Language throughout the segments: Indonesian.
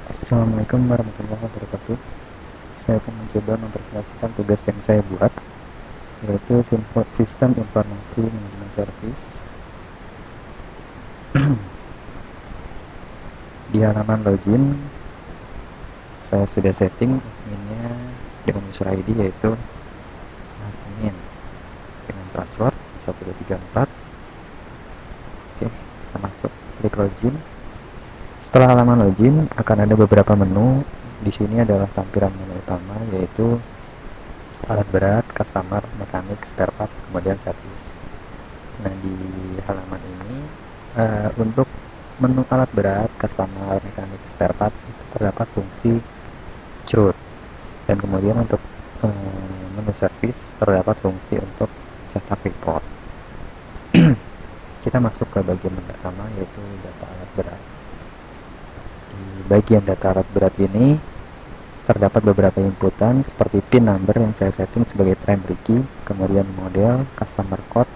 Assalamualaikum warahmatullahi wabarakatuh. Saya akan mencoba mempresentasikan tugas yang saya buat, yaitu Sistem Informasi Manajemen Service. Di halaman login, saya sudah setting adminnya dengan user ID yaitu admin dengan password 1234. Oke, kita masuk, klik login. Setelah halaman login, akan ada beberapa menu. Di sini adalah tampilan menu utama, yaitu alat berat, customer, mekanik, spare part, kemudian service. Nah, di halaman ini untuk menu alat berat, customer, mekanik, spare part itu terdapat fungsi CRUD, dan kemudian untuk menu service terdapat fungsi untuk cetak report. Kita masuk ke bagian yang pertama, yaitu data alat berat. Di bagian data alat berat ini terdapat beberapa inputan seperti pin number yang saya setting sebagai primary key, kemudian model, customer code,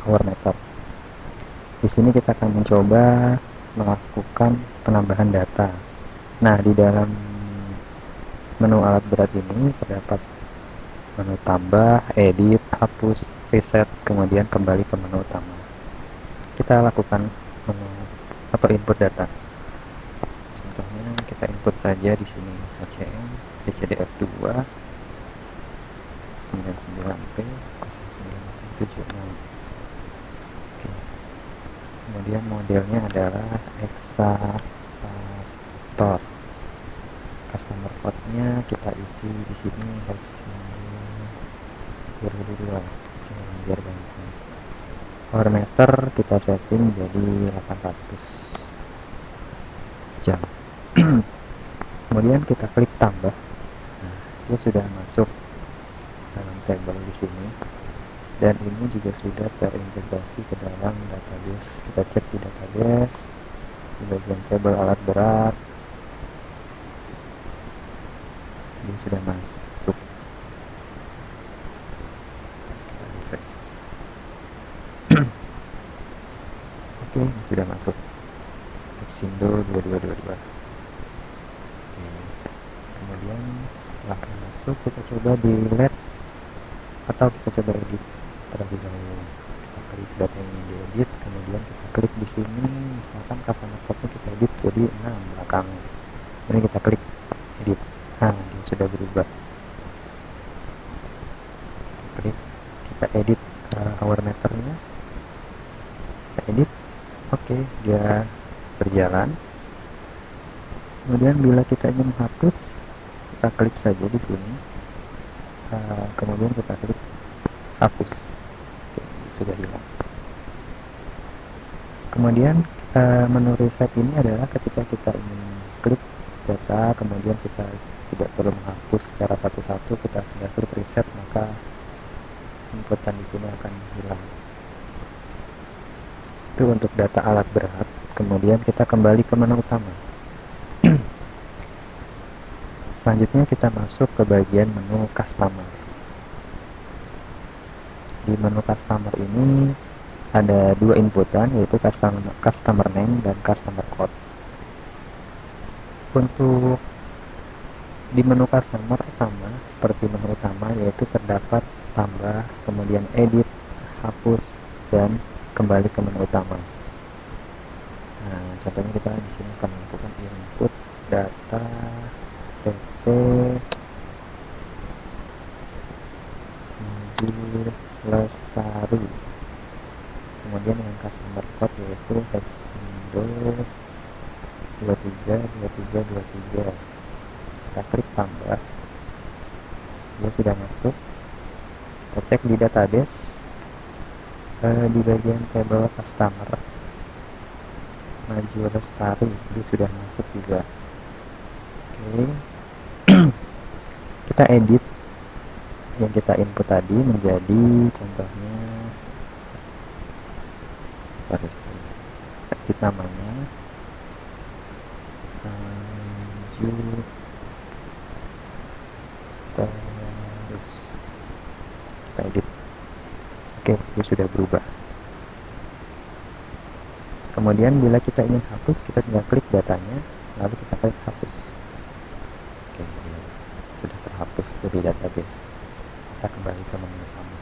hour meter. Di sini kita akan mencoba melakukan penambahan data. Nah, di dalam menu alat berat ini terdapat menu tambah, edit, hapus, reset, kemudian kembali ke menu utama. Kita lakukan menu atau input data. Contohnya kita input saja di sini HCM DCDF2 99P 0976. Oke. Kemudian modelnya adalah Excavator. Customer code-nya kita isi di sini Hexindo 2002. Oke, biar gampang. Hour meter kita setting jadi 800 jam. Kemudian kita klik tambah. Nah, dia sudah masuk dalam tabel di sini, dan ini juga sudah terintegrasi ke dalam database. Kita cek di database di bagian tabel alat berat, dia sudah masuk. Kita refresh. Oke, ini sudah masuk Hexindo 2222. Oke. Kemudian setelah masuk, kita coba delete atau kita coba edit terlebih dahulu. Kita klik data ini diedit, kemudian kita klik di sini, misalkan customer code-nya kita edit jadi 6 belakang. Kemudian kita klik edit. Nah, dia sudah berubah. Kita klik, kita edit hour meternya, kita edit. Oke, dia berjalan. Kemudian bila kita ingin menghapus, kita klik saja di sini. Kemudian kita klik hapus. Oke, sudah hilang. Kemudian menu reset ini adalah ketika kita ingin klik data, kemudian kita tidak perlu menghapus secara satu-satu, kita tinggal klik reset, maka inputan di sini akan hilang. Itu untuk data alat berat. Kemudian kita kembali ke menu utama. Selanjutnya kita masuk ke bagian menu customer. Di menu customer ini ada dua inputan, yaitu customer name dan customer code. Untuk di menu customer sama seperti menu utama, yaitu terdapat tambah, kemudian edit, hapus, dan kembali ke menu utama. Nah, contohnya kita di sini akan melakukan input data TT Lestari, kemudian dengan customer code yaitu Hexindo 232323. Kita klik tambah, dia sudah masuk. Kita cek di database, di bagian table customer Maju Lestari, dia sudah masuk juga. Oke. Kita edit yang kita input tadi menjadi, contohnya kita edit namanya Maju terus, kita edit. Oke, dia sudah berubah. Kemudian bila kita ingin hapus, kita tinggal klik datanya, lalu kita klik hapus. Oke, ya, sudah terhapus dari database. Kita kembali ke menu utama.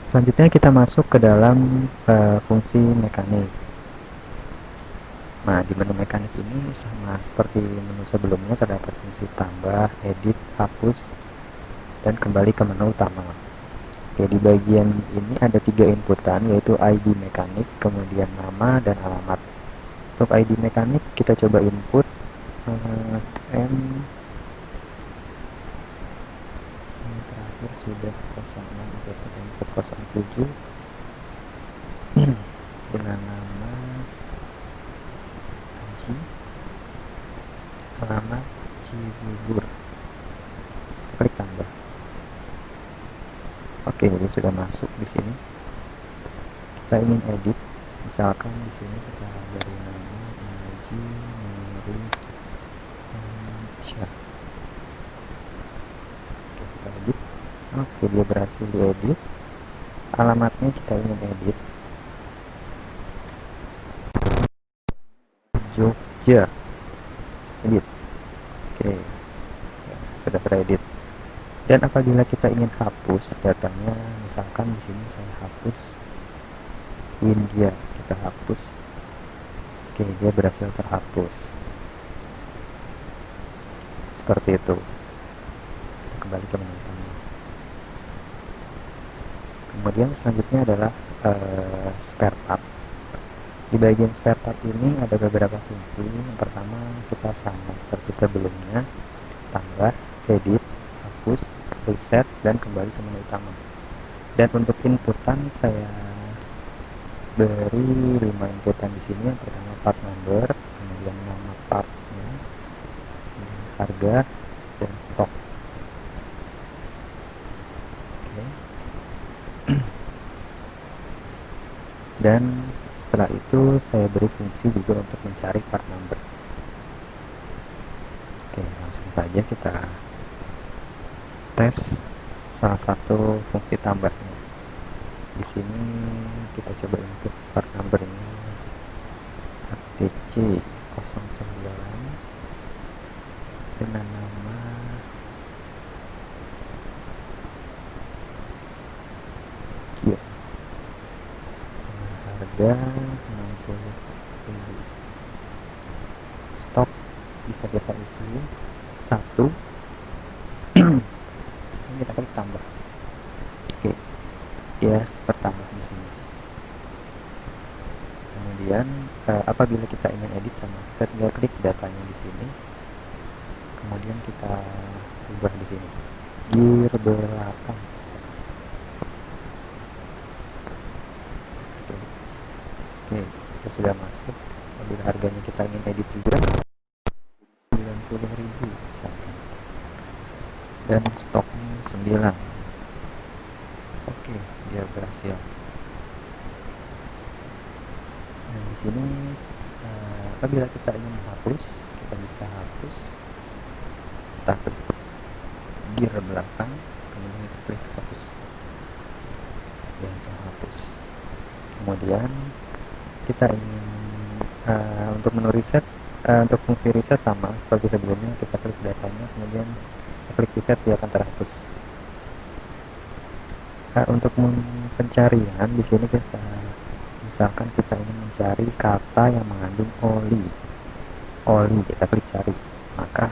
Selanjutnya kita masuk ke dalam fungsi mekanik. Nah, di menu mekanik ini sama seperti menu sebelumnya, terdapat fungsi tambah, edit, hapus, dan kembali ke menu utama. Oke, di bagian ini ada 3 inputan, yaitu ID mekanik, kemudian nama, dan alamat. Untuk ID mekanik kita coba input M ini terakhir sudah 06, kita input 07 dengan nama Haji, alamat Cibubur. Klik tambah. Oke, jadi sudah masuk di sini. Kita ingin edit, misalkan di sini kita beri nama Haji Nuri Syah. Oke, kita edit. Oke, dia berhasil diedit. Alamatnya kita ingin edit Jogja. Edit. Oke, ya, sudah teredit. Dan apabila kita ingin hapus datanya, misalkan di sini saya hapus India, kita hapus. Oke, dia berhasil terhapus. Seperti itu. Kita kembali ke menu utama. Kemudian selanjutnya adalah spare part. Di bagian spare part ini ada beberapa fungsi. Yang pertama, kita sama seperti sebelumnya, tambah, edit, hapus, reset, dan kembali ke menu utama. Dan untuk inputan saya beri 5 inputan di sini. Yang pertama part number, kemudian nama partnya, kemudian harga, dan stok. Oke. Dan setelah itu saya beri fungsi juga untuk mencari part number. Oke, langsung saja kita tes salah satu fungsi tambahnya. Di sini kita coba input part numbernya ATC 09 dengan nama Kia, dengan harga 60.000. Stok bisa kita isi 1. Ini kita klik tambah. Oke, dia pertama di sini. Kemudian apabila kita ingin edit sama, kita tinggal klik datanya di sini. Kemudian kita ubah di sini. Gear belakang. Oke, kita sudah masuk. Apabila harganya kita ingin edit juga 90.000 misalkan. Dan stoknya 9. Oke, dia berhasil. Nah, di sini apabila kita ingin menghapus, kita bisa hapus. Kita klik gear belakang, kemudian kita klik hapus. Dan terhapus. Kemudian kita ingin untuk menu reset, untuk fungsi reset sama seperti sebelumnya, kita klik datanya, kemudian kita klik reset, dia akan terhapus. Untuk pencarian di sini kita misalkan kita ingin mencari kata yang mengandung oli, kita klik cari, maka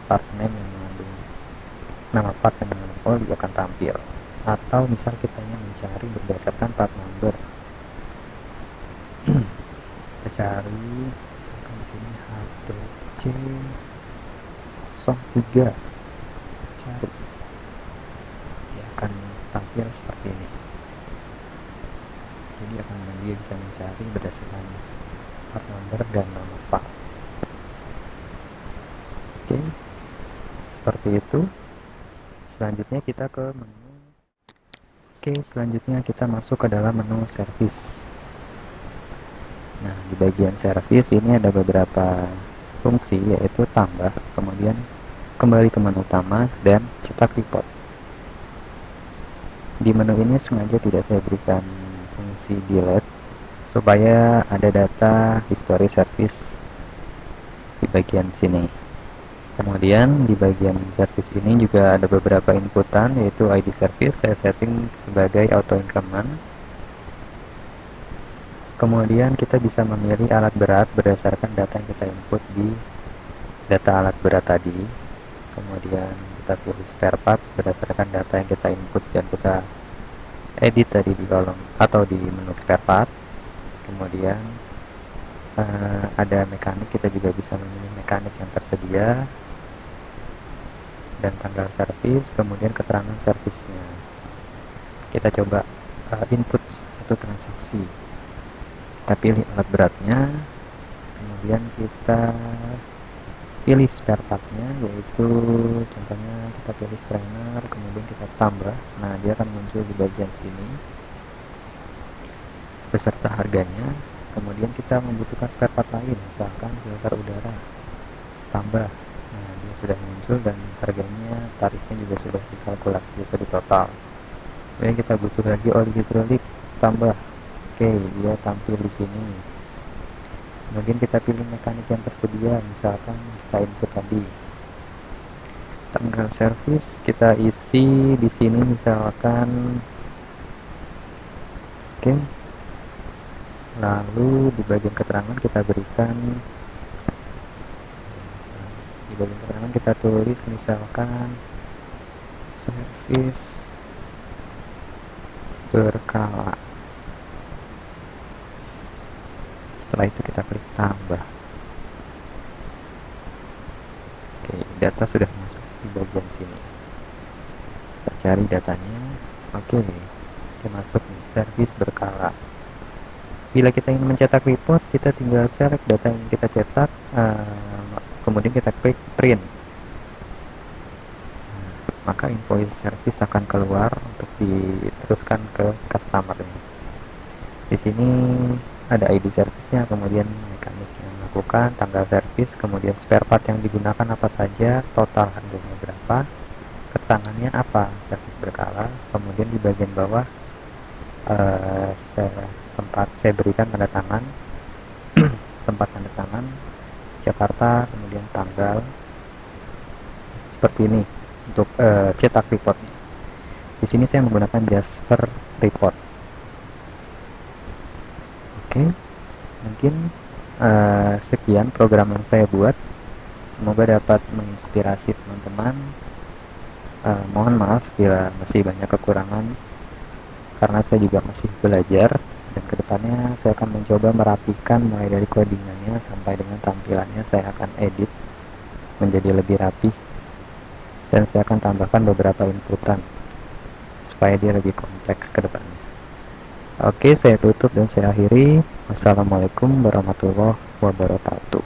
part name yang mengandung nama part yang mengandung oli akan tampil. Atau misal kita ingin mencari berdasarkan part number, kita cari misalkan di sini HTC 03, cari, dia akan tampil seperti ini. Jadi dia bisa mencari berdasarkan part number dan nama part. Oke, seperti itu. Selanjutnya kita ke menu. Oke, selanjutnya kita masuk ke dalam menu service. Nah, di bagian service ini ada beberapa fungsi, yaitu tambah, kemudian kembali ke menu utama, dan cetak report. Di menu ini sengaja tidak saya berikan fungsi delete, supaya ada data history service di bagian sini. Kemudian di bagian service ini juga ada beberapa inputan, yaitu ID service saya setting sebagai auto increment. Kemudian kita bisa memilih alat berat berdasarkan data yang kita input di data alat berat tadi. Kemudian kita pilih spare part berdasarkan data yang kita input dan kita edit tadi di kolom atau di menu spare part. Kemudian ada mekanik, kita juga bisa memilih mekanik yang tersedia dan tanggal servis, kemudian keterangan servisnya. Kita coba input satu transaksi, kita pilih alat beratnya, kemudian kita pilih spare partnya, yaitu contohnya kita pilih strainer, kemudian kita tambah. Nah, dia akan muncul di bagian sini beserta harganya. Kemudian kita membutuhkan spare part lain, misalkan filter udara, tambah. Nah, dia sudah muncul dan harganya, tarifnya juga sudah dikalkulasi atau di total. Kemudian kita butuh lagi oli hidrolik, tambah. Oke, dia tampil di sini. Kemudian kita pilih mekanik yang tersedia, misalkan kita input tadi. Tanggal servis kita isi di sini, misalkan. Oke. Lalu di bagian keterangan kita berikan, di bagian keterangan kita tulis misalkan servis berkala. Setelah itu kita klik tambah. Oke, data sudah masuk di bagian sini. Kita cari datanya. Oke, kita masuk nih, servis berkala. Bila kita ingin mencetak report, kita tinggal select data yang kita cetak, kemudian kita klik print. Maka invoice service akan keluar untuk diteruskan ke customer. Di sini ada ID service-nya, kemudian mekanik yang melakukan, tanggal service, kemudian spare part yang digunakan apa saja, total harganya berapa, keterangannya apa, service berkala. Kemudian di bagian bawah tempat saya berikan tanda tangan, tempat tanda tangan Jakarta, kemudian tanggal, seperti ini untuk cetak reportnya. Di sini saya menggunakan Jasper Report. Oke, mungkin sekian program yang saya buat. Semoga dapat menginspirasi teman-teman. Mohon maaf bila masih banyak kekurangan, karena saya juga masih belajar. Dan kedepannya saya akan mencoba merapikan mulai dari codingannya sampai dengan tampilannya. Saya akan edit menjadi lebih rapi dan saya akan tambahkan beberapa inputan supaya dia lebih kompleks ke depannya. Oke, saya tutup dan saya akhiri. Wassalamualaikum warahmatullahi wabarakatuh.